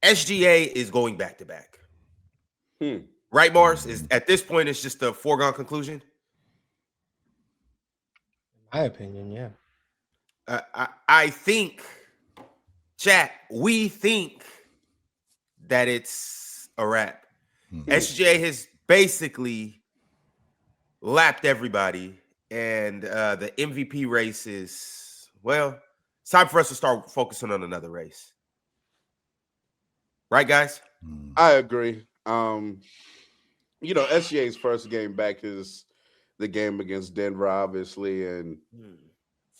SGA is going back to back. Right, Mars? Is at this point it's just a foregone conclusion? In my opinion, yeah. I think, chat, we think that it's a wrap. SGA has basically lapped everybody, and the MVP race is, well, it's time for us to start focusing on another race. Right, guys? I agree. SGA's first game back is the game against Denver, obviously, and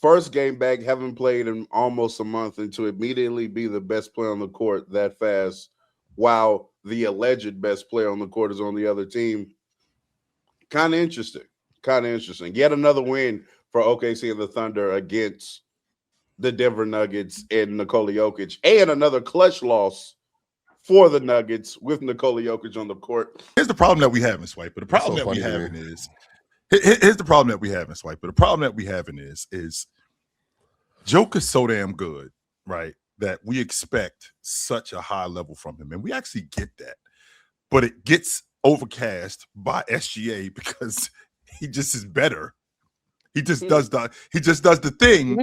first game back, haven't played in almost a month, and to immediately be the best player on the court that fast, while the alleged best player on the court is on the other team, kind of interesting. Yet another win for OKC and the Thunder against the Denver Nuggets and Nikola Jokic, and another clutch loss for the Nuggets with Nikola Jokic on the court. Here's the problem that we have in Swiper. The problem that we having is here's the problem that we have in Swiper. The problem that we having is Joker's so damn good, right? That we expect such a high level from him, and we actually get that, but it gets overcast by SGA because he just is better. He just does the thing.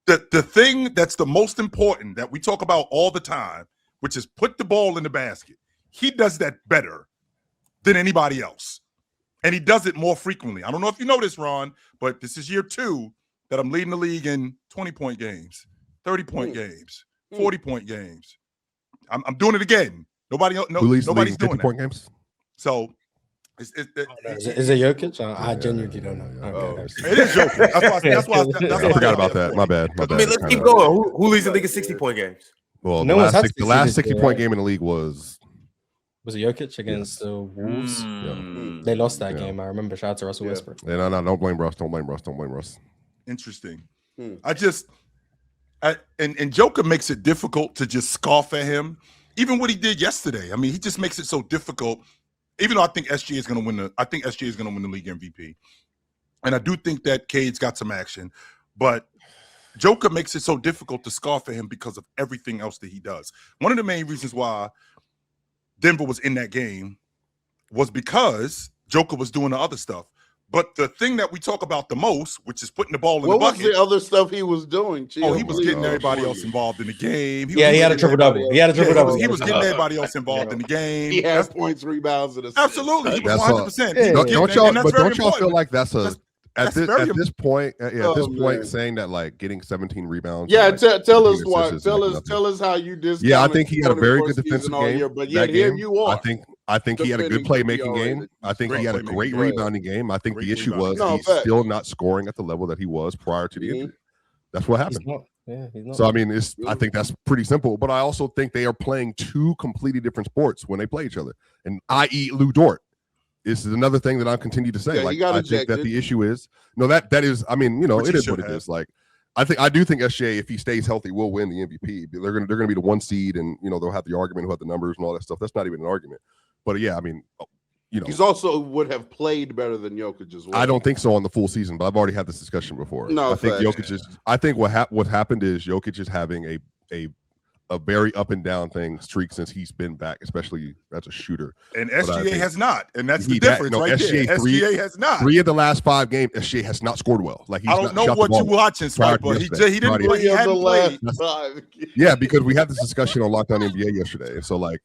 The thing that's the most important that we talk about all the time, which is put the ball in the basket. He does that better than anybody else. And he does it more frequently. I don't know if you know this, Ron, but this is year 2 that I'm leading the league in 20-point games, 30-point games, 40-point games. I'm doing it again. Nobody's doing 50-point games. So is it Jokic? I genuinely don't know. Okay. It is Jokic. That's why I forgot about that. My bad. I mean, let's keep going. Who leads the league in 60-point games? Well, the last 60-point game in the league was it Jokic against the Wolves? Yeah. They lost that game. I remember. Shout out to Russell Westbrook. No, don't blame Russ. Don't blame Russ. Interesting. And Joker makes it difficult to just scoff at him. Even what he did yesterday. I mean, he just makes it so difficult. Even though I think SGA is going to win the league MVP, and I do think that Cade's got some action, but Joker makes it so difficult to scoff at him because of everything else that he does. One of the main reasons why Denver was in that game was because Joker was doing the other stuff. But the thing that we talk about the most, which is putting the ball in the bucket. What was the other stuff he was doing? He was getting everybody else involved in the game. He had a triple-double. He was getting everybody else involved in the game. He had points, rebounds, and assists. Absolutely. He was 100%. Don't y'all feel like that's at this point, saying that like getting 17 rebounds. Yeah, tell us why. Tell us how you discounted. Yeah, I think he had a very good defensive game. Year, but yet here you are. I think he had a good playmaking game. I think he had a great rebounding game. I think the issue was he's still not scoring at the level that he was prior to the injury. That's what happened. He's not. So I mean, I think that's pretty simple. But I also think they are playing 2 completely different sports when they play each other, and i.e. Lou Dort. This is another thing that I continue to say. Like, I think that the issue is that is. I mean, it is what it is. Like, I do think SGA, if he stays healthy, will win the MVP. They're gonna be the 1 seed, and they'll have the argument who have the numbers and all that stuff. That's not even an argument. But yeah, I mean, he's also would have played better than Jokic as well. I don't think so on the full season, but I've already had this discussion before. No, I think Jokic is. I think what happened is Jokic is having a very up and down streak since he's been back, especially as a shooter. And SGA has not, and that's the difference right there. SGA has not. 3 of the last 5 games, SGA has not scored well. Like, I don't know what you're watching, Sniper. He didn't play. He hadn't played. Yeah, because we had this discussion on Lockdown NBA yesterday, and so like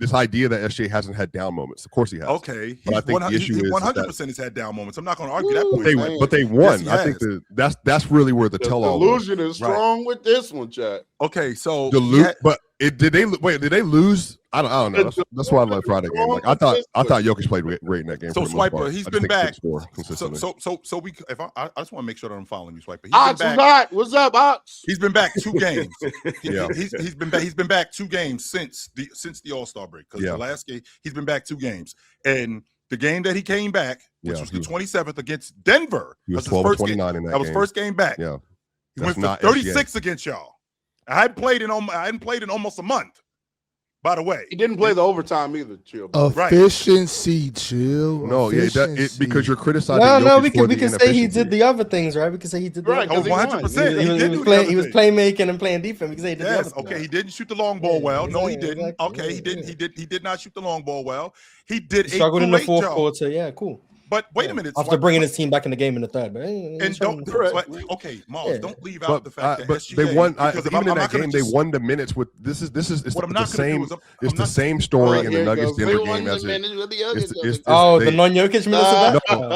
this idea that SGA hasn't had down moments. Of course he has. Okay, but I think the issue is 100% has had down moments. I'm not going to argue that point. But they won. Yes, I think that's really where the tell-all. Delusion is strong with this one, Chad. Okay, so but did they lose? I don't know. That's why I love Friday game. Like I thought Jokic played great in that game. So Swiper, he's been back. So we. I just want to make sure that I'm following you, Swiper. What's up, Ox? He's been back 2 games. He's been back 2 games since the All-Star break. Because the last game he's been back 2 games, and the game that he came back, which was the 27th against Denver, he was 12-29 in that game. That was first game back. Yeah, he went for 36 against y'all. I hadn't played in almost a month. By the way, he didn't play the overtime either. Chill. Efficiency, chill. No, because you're criticizing. No, we can say he did the other things, right? We can say he did the right. 100%. He was playmaking and playing defense. We can say he did the other things. Okay, he didn't shoot the long ball well. No, he didn't. Exactly. Okay, he didn't. He did not shoot the long ball well. He did. He struggled in the fourth quarter. Yeah, cool. But wait a minute. After bringing his team back in the game in the third, don't leave out the fact that SGA, they won. Even in that game, they won the minutes with this is the same. It's the same story in the Nuggets Denver game as it. The non-Jokic minutes of that.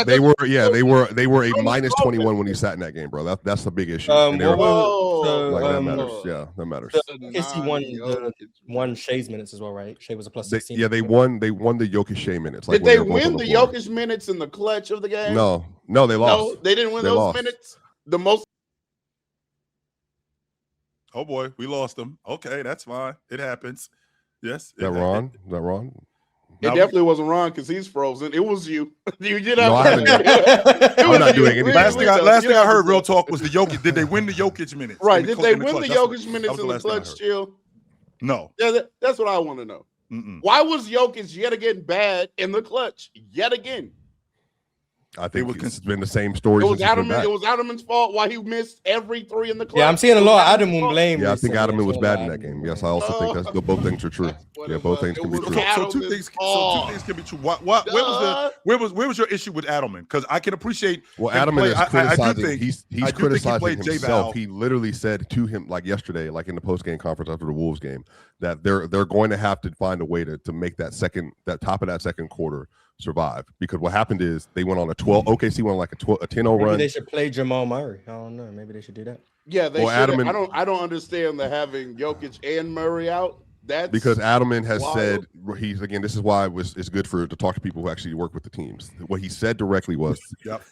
They were they were a -21 -21 when he sat in that game, bro. That's the big issue. That matters. Yeah, that matters. KC won Shai's minutes as well, right? Shai was a plus 16. They won the Jokic Shai minutes. Did they win the Jokic minutes in the clutch of the game? No, they lost. No, they didn't win those minutes. The most. Oh boy, we lost them. Okay, that's fine. It happens. Yes. Is that Ron? It definitely wasn't Ron because he's frozen. It was you. You did not. I'm not doing anything. Last thing I heard, real talk, was the Jokic. Did they win the Jokic minutes? Right. Did they win the Jokic minutes in the clutch, Chill? No. Yeah, that's what I want to know. Why was Jokic yet again bad in the clutch? Yet again. I think it's been the same story. It was Adam's fault why he missed every three in the clutch. Yeah, I'm seeing a lot of Adam blame. Yeah, I think Adam was bad in that game. Yes, I also think both things are true. Yeah, both things can be true. So two things can be true. Where was your issue with Adelman? Because I can appreciate. Well, Adelman is criticizing. He's criticizing himself. He literally said to him, like yesterday, like in the post game conference after the Wolves game, that they're going to have to find a way to make that top of that second quarter survive, because what happened is they went on a 12. OKC went on like a 10-0 run. Maybe they should play Jamal Murray. I don't know. Maybe they should do that. Yeah, they should. I don't understand the having Jokic and Murray out. That's because Adelman has said this is why it's good to talk to people who actually work with the teams. What he said directly was,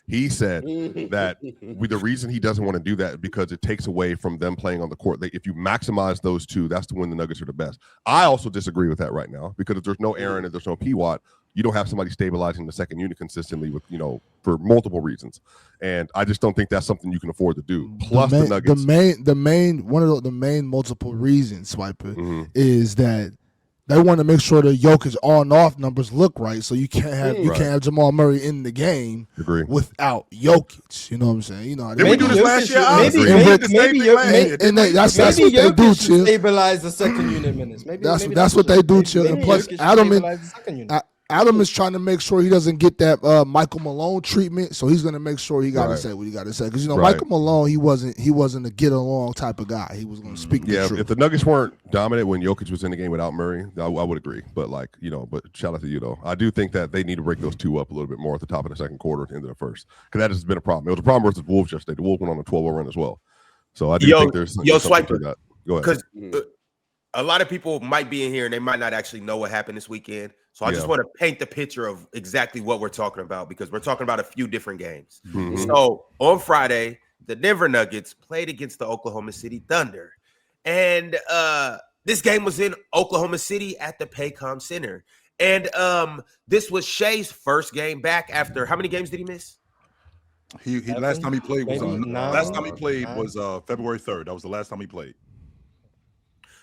he said that the reason he doesn't want to do that is because it takes away from them playing on the court. If you maximize those two, that's when the Nuggets are the best. I also disagree with that right now, because if there's no Aaron and there's no P-Watt, you don't have somebody stabilizing the second unit consistently for multiple reasons. And I just don't think that's something you can afford to do. Plus the Nuggets. The main multiple reasons, Swiper, is that they want to make sure the Jokic on and off numbers look right, so you can't have Jamal Murray in the game without Jokic. You know what I'm saying? Did we do this last year? Maybe that's what they do, Chill. Stabilize the second unit minutes. That's what they do, Chill. And plus, Adam is trying to make sure he doesn't get that Michael Malone treatment, so he's going to make sure he got to say what he got to say. Because Michael Malone, he wasn't a get along type of guy. He was going to speak the truth. If the Nuggets weren't dominant when Jokic was in the game without Murray, I would agree. But but shout out to you though. I do think that they need to break those two up a little bit more at the top of the second quarter, into the first, because that has been a problem. It was a problem versus the Wolves yesterday. The Wolves went on a 12-0 run as well. So I do think there's something to that. Go ahead. Because a lot of people might be in here and they might not actually know what happened this weekend. So I just want to paint the picture of exactly what we're talking about, because we're talking about a few different games. So on Friday, the Denver Nuggets played against the Oklahoma City Thunder. And this game was in Oklahoma City at the Paycom Center. And this was Shai's first game back after how many games did he miss? He last time he played was February 3rd. That was the last time he played.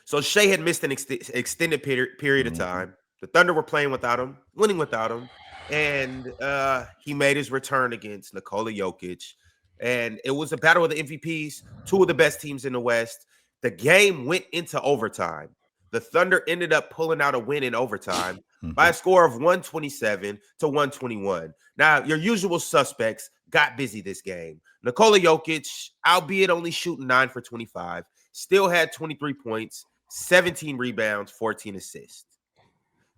So Shai had missed an extended period of time. The Thunder were playing without him, winning without him, and he made his return against Nikola Jokic. And it was a battle of the MVPs, two of the best teams in the West. The game went into overtime. The Thunder ended up pulling out a win in overtime by a score of 127-121. Now, your usual suspects got busy this game. Nikola Jokic, albeit only shooting 9 for 25, still had 23 points, 17 rebounds, 14 assists.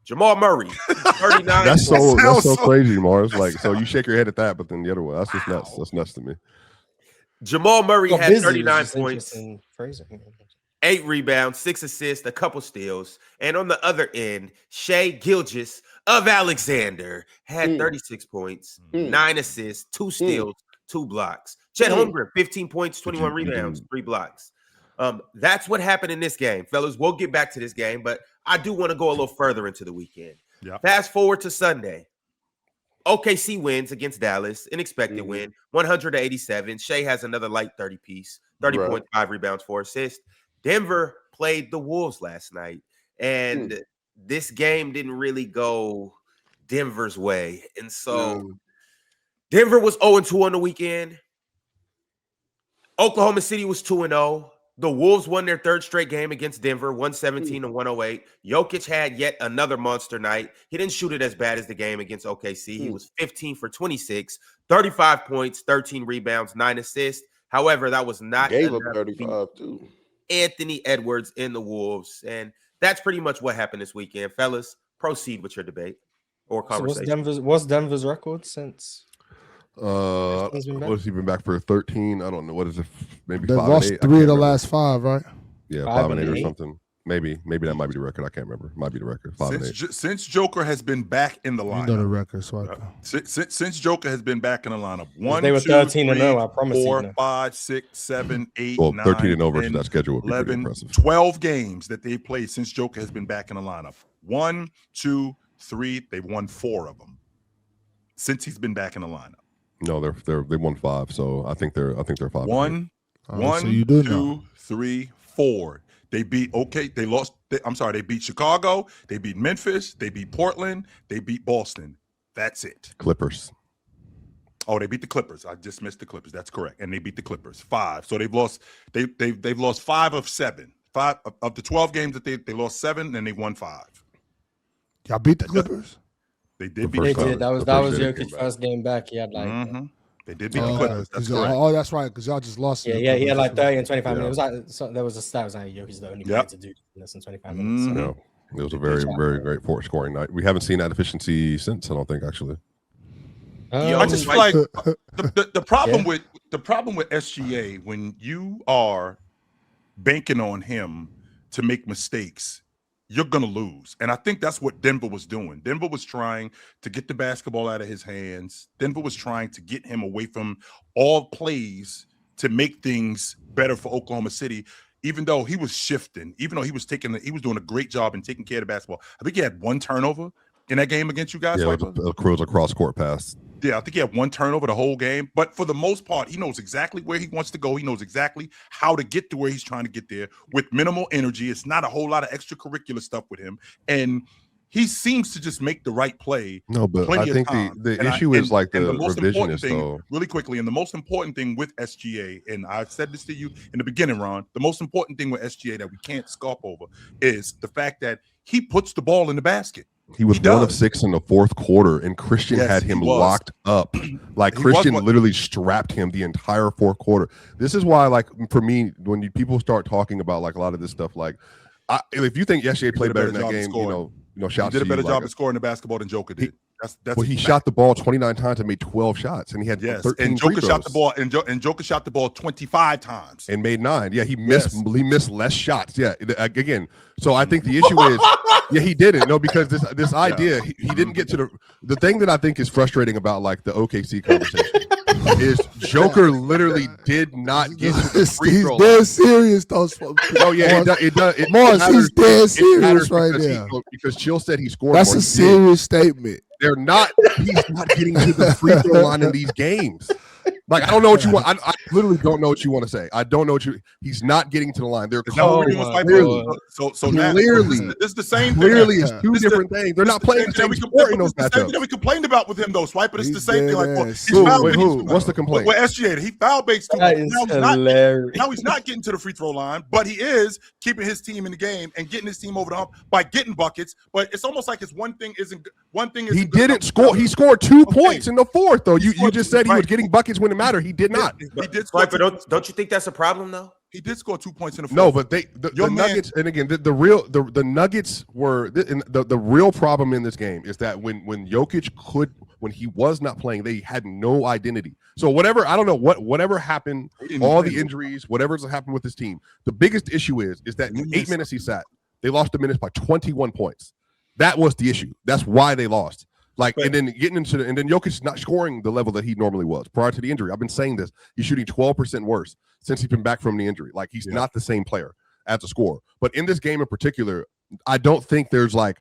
Jamal Murray, 39. That's so crazy, Mars. So you shake your head at that, but then the other one, that's just nuts. That's nuts to me. Jamal Murray had 39 points, 8 rebounds, 6 assists, a couple steals. And on the other end, Shai Gilgeous-Alexander had 36 points, 9 assists, 2 steals, 2 blocks. Chet Holmgren, 15 points, 21 rebounds, 3 blocks. That's what happened in this game, fellas. We'll get back to this game, but I do want to go a little further into the weekend. Fast forward to Sunday. OKC wins against Dallas, an expected win, 100-87. Shai has another light 30 piece, 30 points, 5 rebounds, 4 assists. Denver played the Wolves last night, and this game didn't really go Denver's way. And so Denver was 0-2 on the weekend. Oklahoma City was 2-0. The Wolves won their 3rd straight game against Denver, 117-108. Jokic had yet another monster night. He didn't shoot it as bad as the game against OKC. He was 15 for 26, 35 points, 13 rebounds, 9 assists. However, that was not gave up 35 too. Anthony Edwards in the Wolves. And that's pretty much what happened this weekend. Fellas, proceed with your debate or conversation. So what's Denver's record since? What's he been back for 13? I don't know. What is it? Maybe they 5 lost and 8. 3 of the last 5, right? Yeah, 5 and 8 or something. Maybe that might be the record. I can't remember. Might be the record. 5 and 8. Since Joker has been back in the lineup, you know the record. So since Joker has been back in the lineup, they were 13-0. I promise 4, 5, 6, 7, 8, well, 9, 13-0 versus 10, that schedule would be 11, pretty impressive. 12 games that they played since Joker has been back in the lineup. 1, 2, 3. They've won 4 of them since he's been back in the lineup. No, they won 5, so I think they're 5. 1, so you do 2, know. 3, 4. They beat they lost. They beat Chicago. They beat Memphis. They beat Portland. They beat Boston. That's it. Clippers. Oh, they beat the Clippers. I just missed the Clippers. That's correct. And they beat the Clippers 5. So they've lost. They've lost 5 of 7. 5 of the 12 games that they lost 7, and they won 5. Y'all beat the Clippers. They did beat. They did. That was Jokic's first game back. He had like. They did beat the Clippers. That's correct. That's right, because y'all just lost. Yeah, he had like 30 and 25 minutes. It was like there was a stat. It was like Jokic's the only player to do this in 25 minutes. So. Yeah, it was a very, very great scoring night. We haven't seen that efficiency since. I don't think actually. I just feel like the problem with SGA when you are banking on him to make mistakes, you're going to lose. And I think that's what Denver was doing. Denver was trying to get the basketball out of his hands. Denver was trying to get him away from all plays to make things better for Oklahoma City, even though he was shifting, even though he was doing a great job in taking care of the basketball. I think he had 1 turnover in that game against you guys. Yeah, it was a cross-court pass. Yeah, I think he had 1 turnover the whole game. But for the most part, he knows exactly where he wants to go. He knows exactly how to get to where he's trying to get there with minimal energy. It's not a whole lot of extracurricular stuff with him. And he seems to just make the right play. No, but I think the issue is like the revisionist, though. Really quickly, and the most important thing with SGA, and I've said this to you in the beginning, Ron, the most important thing with SGA that we can't scarf over is the fact that he puts the ball in the basket. He was 1 of 6 in the 4th quarter, and Christian had him locked up. Like Christian literally strapped him the entire 4th quarter. This is why, like, for me, when people start talking about like a lot of this stuff, like, if you think SGA played better in that game, you know, shout he did a better job of scoring the basketball than Joker did. He shot the ball 29 times and made 12 shots, and he had 13 and Joker shot the ball, and Joker shot the ball 25 times and made 9. Yeah, he missed less shots. Yeah, again. So I think the issue is, yeah, he didn't. No, because this idea, he didn't get to the thing that I think is frustrating about like the OKC conversation is Joker literally did not get to the free throw line. He's dead serious, though. Oh yeah, it does. Morris, he's dead serious right there. Because Chill said he scored. That's a serious statement. They're not. He's not getting to the free throw line in these games. Like, I don't know what you want. I literally don't know what you want to say. I don't know what you. He's not getting to the line. They're clearly. So now, clearly, this is the same. Clearly, it's two different things. They're not playing the same sport in those matchups. That we complained about with him, though, Swipe. But it's the same thing. Like, who? What's the complaint? With SGA, he foul baits too much. Now he's not getting to the free throw line, but he is keeping his team in the game and getting his team over the hump by getting buckets. But it's almost like one thing isn't. He didn't score. He scored 2 points in the 4th, though. You just said he was getting buckets when it mattered. He did not. He did score. But don't you think that's a problem, though? He did score 2 points in the 4th. No, but the Nuggets, and again, the Nuggets were the real problem in this game is that when Jokic when he was not playing, they had no identity. So whatever, I don't know whatever happened, all the injuries, whatever's happened with this team, the biggest issue is that in 8 minutes he sat, they lost the minutes by 21 points. That was the issue. That's why they lost. And then Jokic is not scoring the level that he normally was prior to the injury. I've been saying this. He's shooting 12% worse since he's been back from the injury. Like, he's not the same player as a scorer. But in this game in particular, I don't think there's like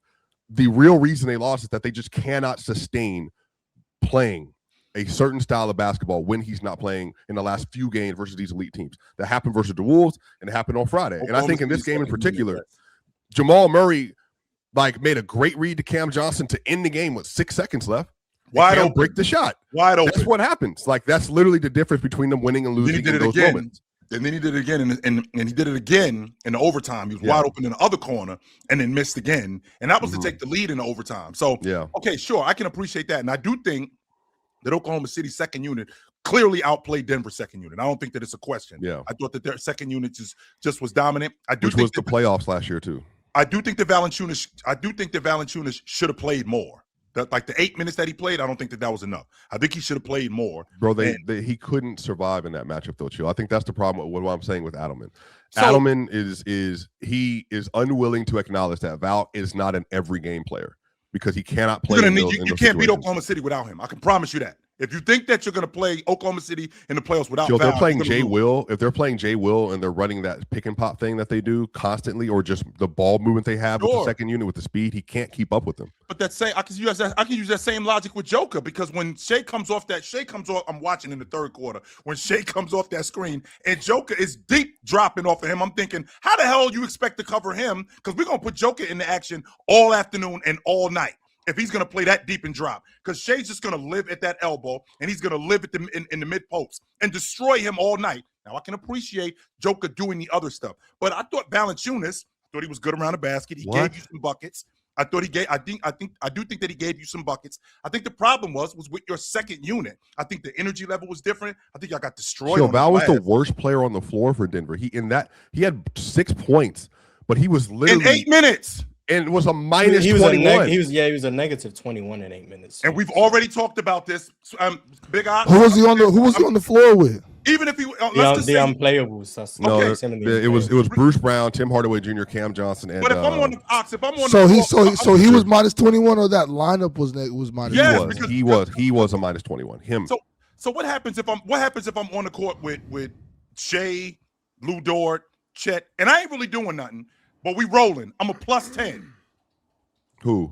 the real reason they lost is that they just cannot sustain playing a certain style of basketball when he's not playing in the last few games versus these elite teams. That happened versus the Wolves, and it happened on Friday. And I think in this game in particular, Jamal Murray made a great read to Cam Johnson to end the game with 6 seconds left. Wide open, break the shot. Wide open. That's what happens. That's literally the difference between them winning and losing in those moments. And then he did it again, and he did it again in the overtime. He was wide open in the other corner and then missed again. And that was to take the lead in the overtime. So, okay, sure, I can appreciate that. And I do think that Oklahoma City's second unit clearly outplayed Denver's second unit. I don't think that it's a question. Yeah. I thought that their second unit just was dominant. Which was the playoffs last year, too. I do think that Valanciunas should have played more. The 8 minutes that he played, I don't think that was enough. I think he should have played more. Bro, he couldn't survive in that matchup, though, Chill. I think that's the problem with what I'm saying with Adelman. Adelman is unwilling to acknowledge that Val is not an every game player because he cannot play. You can't beat Oklahoma City without him. I can promise you that. If you think that you're going to play Oklahoma City in the playoffs without Val, if they're playing Jay Will and they're running that pick and pop thing that they do constantly, or just the ball movement they have with the second unit with the speed, he can't keep up with them. But I can use that same logic with Joker, because when Shai comes off, I'm watching in the third quarter when Shai comes off that screen and Joker is deep dropping off of him. I'm thinking, how the hell you expect to cover him? Because we're gonna put Joker in the action all afternoon and all night if he's going to play that deep and drop, because Shai's just going to live at that elbow and he's going to live at in the mid post and destroy him all night. Now I can appreciate Joker doing the other stuff, but I thought Valanciunas, he was good around the basket. He gave you some buckets. I do think that he gave you some buckets. I think the problem was with your second unit. I think the energy level was different. I think I got destroyed. Val was the worst player on the floor for Denver. He had 6 points, but he was literally in 8 minutes. And it was a minus 21. He was a negative 21 in 8 minutes. And we've already talked about this. Big Eye. Who was he on the floor with? Even if he the unplayables. It was Bruce Brown, Tim Hardaway Jr., Cam Johnson, and. But if I'm on the Ox, so he was minus 21, or that lineup was minus. Yes, he was a minus 21. Him. So what happens if I'm on the court with Shai, Lou Dort, Chet, and I ain't really doing nothing. But we rolling. I'm a plus 10. Who?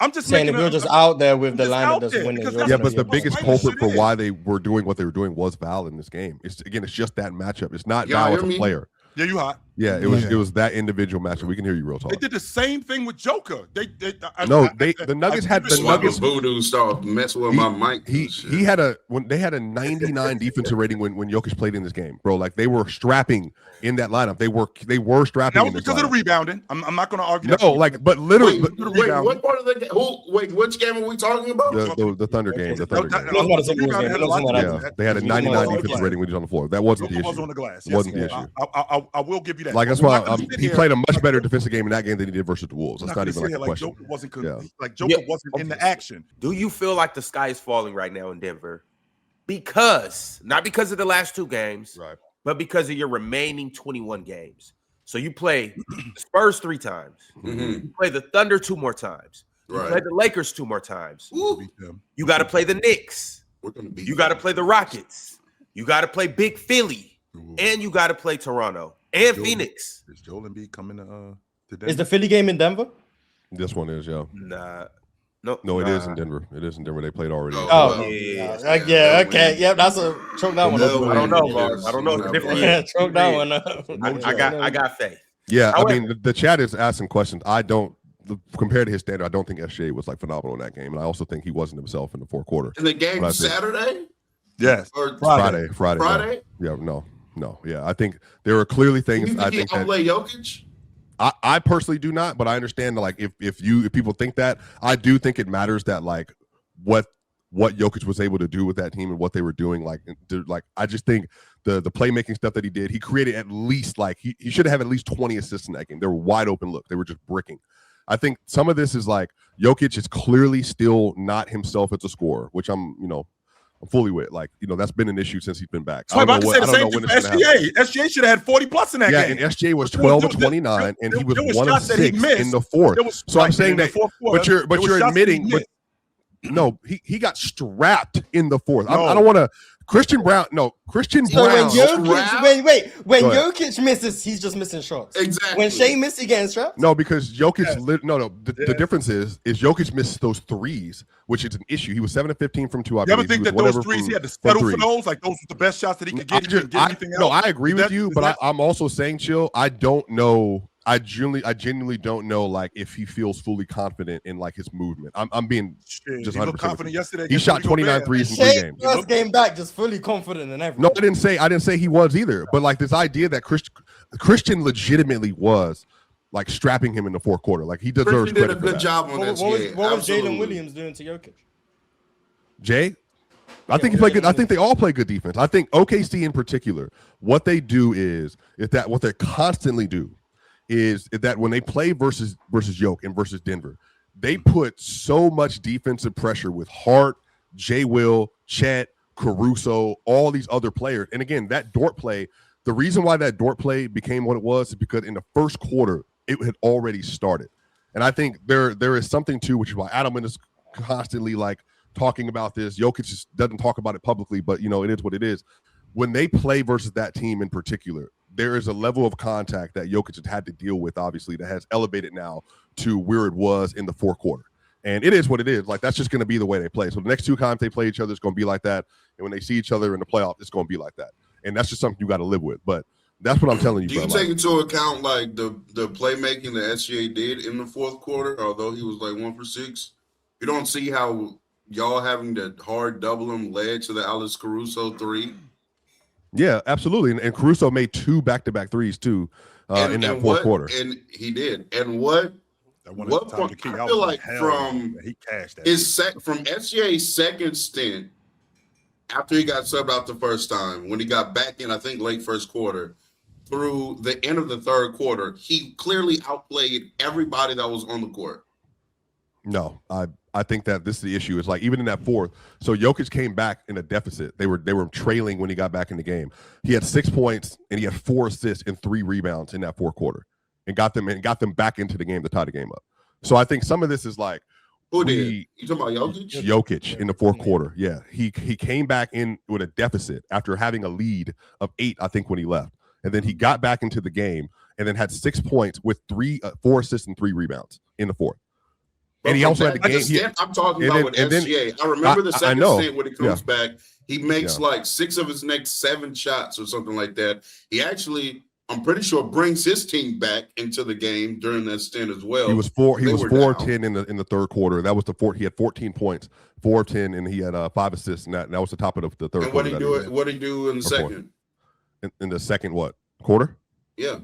I'm just saying if you're just out there with the lineup that's winning. Yeah, but the biggest culprit for why they were doing what they were doing was Val in this game. It's just that matchup. It's not Val as a player. Yeah, you hot. Yeah, it was that individual matchup. We can hear you real talk. They did the same thing with Joker. The Nuggets had the Nuggets voodoo start messing with my mic. They had a 99 defensive rating when Jokic played in this game, bro. They were strapping in that lineup. They were strapping. That was because of the rebounding. I'm not going to argue. No, but literally. Wait, what part of the game? Which game are we talking about? The Thunder game. The Thunder game. They had a 99 defensive rating when he was on the floor. That wasn't the issue. Was on the glass. It wasn't the issue. I will give you that. That's why he played a much better defensive game in that game than he did versus the Wolves. That's not even a question. Joker wasn't in the action. Do you feel like the sky is falling right now in Denver? Not because of the last 2 games, right, but because of your remaining 21 games. So you play the Spurs 3 times. You play the Thunder 2 more times. You play the Lakers 2 more times. You got to play the Knicks. You got to play the Rockets. You got to play Big Philly. And you got to play Toronto and Phoenix. Is Joel Embiid coming to Denver? Is the Philly game in Denver? This one is, yo. No, it is in Denver. It is in Denver. They played already. Yeah. Okay. Yep. That's a choke that one up. I don't know, Mark. I don't know. It's different. Yeah, choke that one up. I got faith. Yeah, I mean, the chat is asking questions. I don't, compared to his standard, I don't think SGA was phenomenal in that game, and I also think he wasn't himself in the fourth quarter. In the game Saturday? Yes. Or Friday. Friday? No. Yeah, I think there are clearly things. I think that play Jokic. I personally do not, but I understand if people think that, I do think it matters that what Jokic was able to do with that team and what they were doing. I just think the playmaking stuff that he did, he created at least he should have at least 20 assists in that game. They were wide open look. They were just bricking. I think some of this is Jokic is clearly still not himself as a scorer, which I'm fully with. That's been an issue since he's been back. So I'm about to say the same thing for SGA. SGA should have had 40 plus in that game. Yeah, and SGA was 12 of 29, and he was 1 of 6 in the fourth. So I'm saying that, but you're admitting, no, he got strapped in the fourth. I don't want to Christian Brown. No, Christian So Brown. When Jokic misses, he's just missing shots. Exactly. When Shai misses, he gets trapped. No, because Jokic. The difference is Jokic missed those threes, which is an issue. He was 7 of 15 from two. You ever think that those threes he had to settle for those? Like those were the best shots that he could get. I agree with you, but I'm also saying, Chill. I don't know. I genuinely don't know, like, if he feels fully confident in like his movement. I'm being just 100% confident yesterday. He shot 29 threes in 3 games. First game back, just fully confident in everything. No, I didn't say he was either. But like this idea that Christian legitimately was like strapping him in the fourth quarter. Like he deserves Christian credit did a good job on that. What was Jalen Williams doing to Jokic? Jay? I think he played good. I think they all play good defense. I think OKC in particular, what they do is that what they constantly do is that when they play versus Yoke and versus Denver, they put so much defensive pressure with Hart, J. Will, Chet, Caruso, all these other players. And again, that Dort play, the reason why that Dort play became what it was is because in the first quarter, it had already started. And I think there is something too, which is why Adelman is constantly like talking about this. Jokic just doesn't talk about it publicly, but it is what it is. When they play versus that team in particular, there is a level of contact that Jokic has had to deal with, obviously, that has elevated now to where it was in the fourth quarter. And it is what it is. Like, that's just going to be the way they play. So the next 2 times they play each other, it's going to be like that. And when they see each other in the playoff, it's going to be like that. And that's just something you got to live with. But that's what I'm telling you. Do you take into account, like, the playmaking that SGA did in the fourth quarter, although he was, like, 1 for 6? You don't see how y'all having to hard double him led to the Alex Caruso 3? Yeah, absolutely. And Caruso made 2 back-to-back threes, too, in that fourth quarter. And he did. And what point, I feel like from SGA's second stint, after he got subbed out the first time, when he got back in, I think, late first quarter, through the end of the third quarter, he clearly outplayed everybody that was on the court. No, I think that this is the issue. It's like even in that fourth, so Jokic came back in a deficit. They were trailing when he got back in the game. He had 6 points and he had 4 assists and 3 rebounds in that fourth quarter, and got them back into the game to tie the game up. So I think some of this is like who did you talking about Jokic? Jokic in the fourth quarter. Yeah, he came back in with a deficit after having a lead of 8, I think, when he left, and then he got back into the game and then had 6 points with 4 assists and 3 rebounds in the fourth. And he also had the game. I'm talking about with SGA. I remember the second stint when he comes back. He makes like 6 of his next 7 shots or something like that. He actually, I'm pretty sure, brings his team back into the game during that stint as well. He was 4-10 in the third quarter. That was he had 14 points, 4 of 10, and he had 5 assists. And that was the top of the third. And what did he do in the second? In the second quarter? Yeah.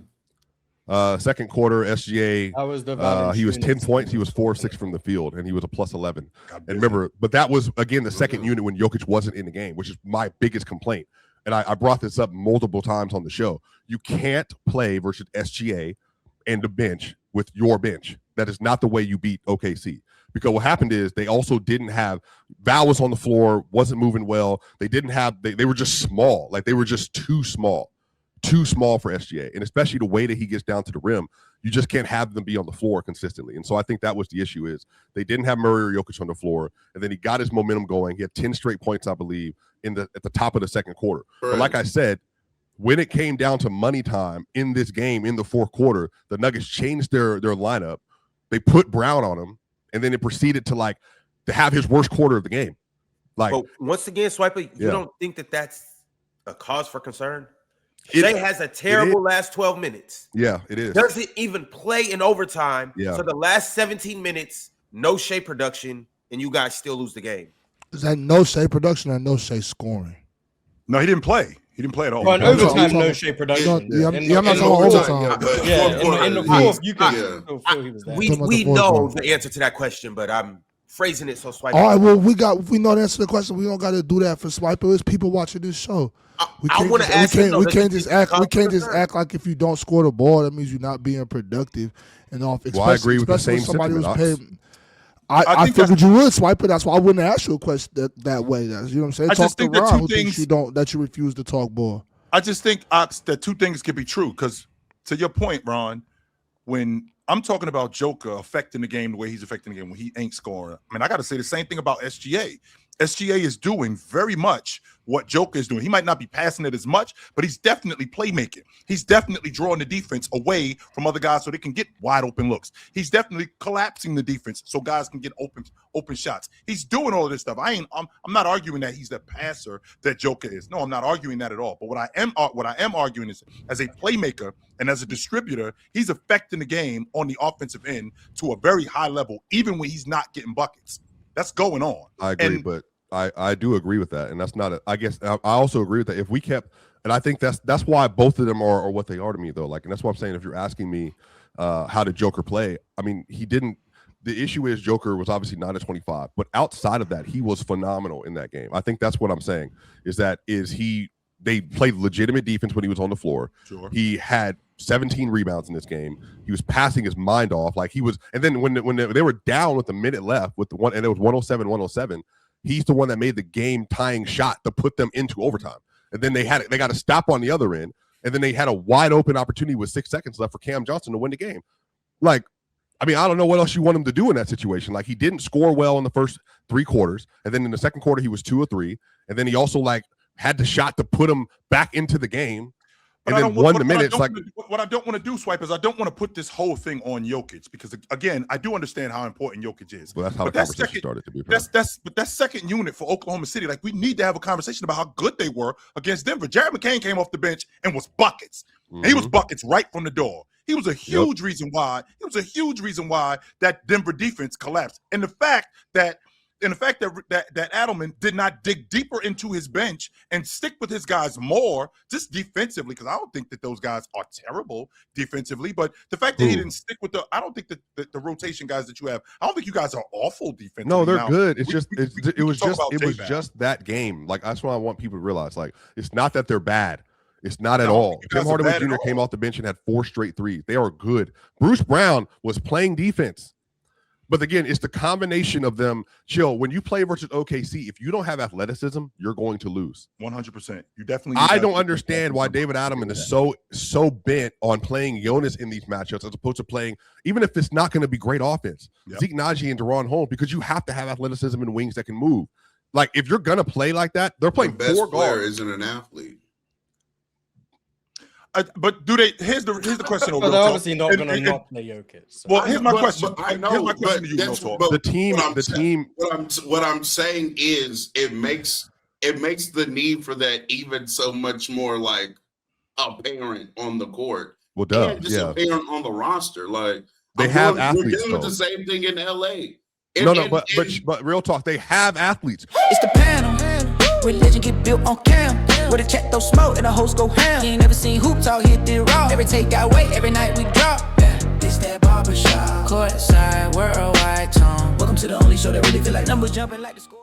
Second quarter, SGA. He was 10 points. He was 4 of 6 from the field, and he was a plus 11. And remember, but that was again the second unit when Jokic wasn't in the game, which is my biggest complaint. And I brought this up multiple times on the show. You can't play versus SGA and the bench with your bench. That is not the way you beat OKC. Because what happened is they also didn't have Val was on the floor, wasn't moving well. They didn't have they were just small, like they were just too small for SGA, and especially the way that he gets down to the rim, you just can't have them be on the floor consistently. And so I think that was the issue is they didn't have Murray or Jokic on the floor, and then he got his momentum going. He had 10 straight points, I believe, at the top of the second quarter. Right. But like I said, when it came down to money time in this game in the fourth quarter, the Nuggets changed their lineup. They put Brown on him, and then it proceeded to have his worst quarter of the game. Like, but once again, Swiper, you don't think that that's a cause for concern? Shai has a terrible last 12 minutes. Yeah, it is. Doesn't even play in overtime. Yeah. So the last 17 minutes, no Shai production, and you guys still lose the game. Is that no Shai production or no Shai scoring? No, he didn't play. He didn't play at all. Well, in overtime, no Shai production. I'm not talking overtime. In the fourth, you can still feel he was there. We know the answer to that question, but I'm phrasing it so Swiper. All right, well, we know the answer to the question. We don't got to do that for Swiper. It's people watching this show. We can't just act like if you don't score the ball, that means you're not being productive and off. Well, I agree with the same sentiment. I figured you would, Swiper. That's why I wouldn't ask you a question that way. You know what I'm saying? Talk to Ron, who thinks that you refuse to talk ball. I just think, Ox, that 2 things can be true. Because to your point, Ron, when I'm talking about Joker affecting the game the way he's affecting the game when he ain't scoring, I mean, I got to say the same thing about SGA. SGA is doing very much what Joker is doing. He might not be passing it as much, but he's definitely playmaking. He's definitely drawing the defense away from other guys so they can get wide open looks. He's definitely collapsing the defense so guys can get open shots. He's doing all of this stuff. I'm not arguing that he's the passer that Joker is. No, I'm not arguing that at all. But what I am arguing is, as a playmaker and as a distributor, he's affecting the game on the offensive end to a very high level, even when he's not getting buckets. That's going on. I agree, but I do agree with that, and that's not. I guess I also agree with that. If we kept, and I think that's why both of them are what they are to me, though. Like, and that's what I'm saying. If you're asking me, how did Joker play? I mean, he didn't. The issue is Joker was obviously 9-25, but outside of that, he was phenomenal in that game. I think that's what I'm saying. They played legitimate defense when he was on the floor. Sure. He had 17 rebounds in this game. He was passing his mind off like he was. And then when they were down with a minute left with the one, and it was 107, he's the one that made the game tying shot to put them into overtime. And then they got a stop on the other end, and then they had a wide open opportunity with 6 seconds left for Cam Johnson to win the game. Like, I mean, I don't know what else you want him to do in that situation. Like, he didn't score well in the first 3 quarters, and then in the second quarter he was 2 of 3, and then he also had the shot to put him back into the game. And then won the minutes. What I don't want to do, Swipe, is I don't want to put this whole thing on Jokic, because again, I do understand how important Jokic is. Well, that's how the conversation started, to be fair. But that second unit for Oklahoma City, like, we need to have a conversation about how good they were against Denver. Jared McCain came off the bench and was buckets. Mm-hmm. And he was buckets right from the door. He was a huge reason why. It was a huge reason why that Denver defense collapsed. And the fact that Adelman did not dig deeper into his bench and stick with his guys more, just defensively, because I don't think that those guys are terrible defensively, but the fact that he didn't stick with I don't think that the rotation guys that you have, I don't think you guys are awful defensively. No, they're good. It's it was just that game. Like, that's what I want people to realize. Like, it's not that they're bad. It's not at all. Tim Hardaway Jr. came off the bench and had 4 straight threes. They are good. Bruce Brown was playing defense. But again, it's the combination of them. Chill. When you play versus OKC, if you don't have athleticism, you're going to lose. 100%. You definitely. I don't understand why David Adelman is so bent on playing Jonas in these matchups as opposed to playing, even if it's not going to be great offense, Zeke Naji and De'Ron Holmes, because you have to have athleticism and wings that can move. Like, if you're going to play like that, they're playing the best 4 player guards. Isn't an athlete. But do they? Here's the question. But they're obviously not going to not play Jokic. So. Well, here's my question. I know. Here's my question to you, the team. What I'm saying is, it makes the need for that even so much more apparent on the court. Well, apparent on the roster. Like, they have athletes. We're dealing with the same thing in LA. But real talk, they have athletes. It's the panel. Religion get built on cam. With a check, throw smoke, and the hoes go ham. You ain't never seen hoops out here, did raw. Every take got weight, every night we drop. Yeah, this that barbershop. Courtside, worldwide tone. Welcome to the only show that really feel like numbers jumping like the score.